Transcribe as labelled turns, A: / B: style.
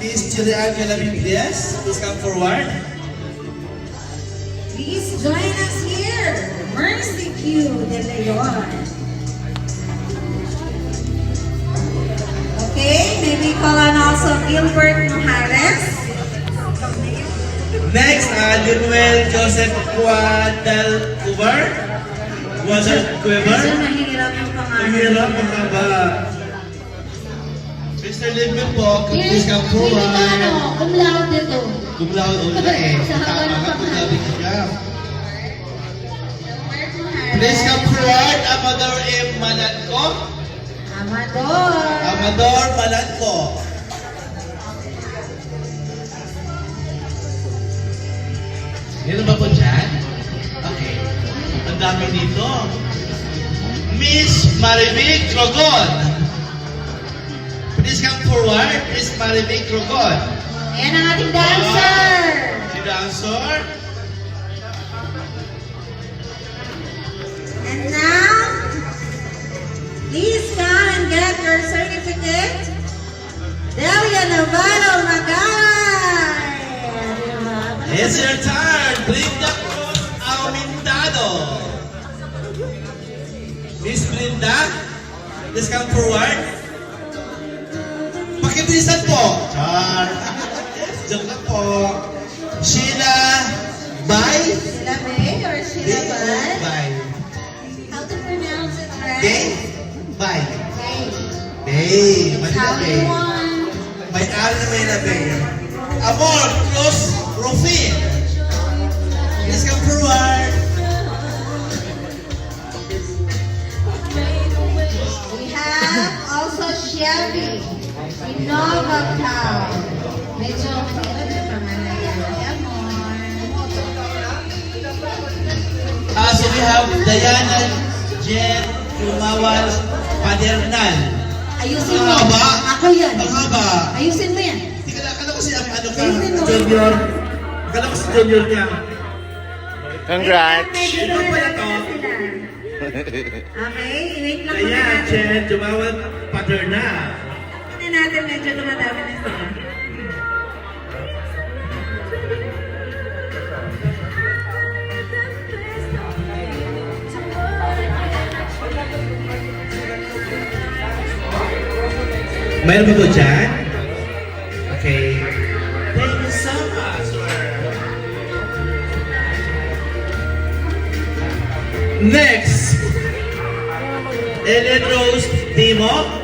A: Miss Julian Calabides, please come forward.
B: Please join us here. Mercy Q de Leon. Okay, may we call on also Gilbert Mujares.
A: Next, Junuel Joseph Guadalcubar. Guadalcubar.
B: Medyo nahihirap yung pangalan.
A: Mahirap ang ba? Mr. Livio po, please come forward.
C: Cum laude to.
A: Cum laude ulit eh.
C: Sa haba ng
A: Tama ka, cum laude ka siya.
B: Gilbert Mujares.
A: Please come forward, Amador M. Malanco.
B: Amador.
A: Amador Malanco. Meron ba po dyan? Okay. Ang dami dito. Miss Maribig Trogon. Please come forward, Miss Maribig Trogon.
B: Ayan ang ating dancer.
A: Si dancer.
B: And now, please come and get your certificate. Delia Navarro Magay.
A: It's your turn. Brinda Cruz Almindado. Miss Brinda, please come forward. Pakibilisan po. Char. Diyan lang po. Sheila Bay.
B: Sheila Bay or Sheila Bay?
A: Bay.
B: How to pronounce it right?
A: Bay. Bay.
B: Bay.
A: Bay.
B: It's
A: Manila
B: how
A: Bay.
B: you want.
A: May ari na Manila Bay. Amor Cruz Rufin. Please come forward.
B: We have also Shelby. Innova Town. Medyo mahirap yung pangalan niya. Amor.
A: So we have Diana Jen Lumawal Padernal.
B: Ayusin
A: Ang
B: mo.
A: haba.
B: Ako yan.
A: Ang haba.
B: Ayusin mo yan.
A: Hindi ka akala ko si ano ka,
B: Ayusin mo.
A: junior. Akala ko si junior niya.
D: Congrats!
B: Medyo wala na sila. Okay, wait lang muna
A: Ayan,
B: natin.
A: Jen Lumawal Padernal.
B: Tingnan natin, medyo dumadami na sila.
A: Mayroon ba ito dyan? Okay. Thank you so much, sir. Next, Ellen Rose Timo.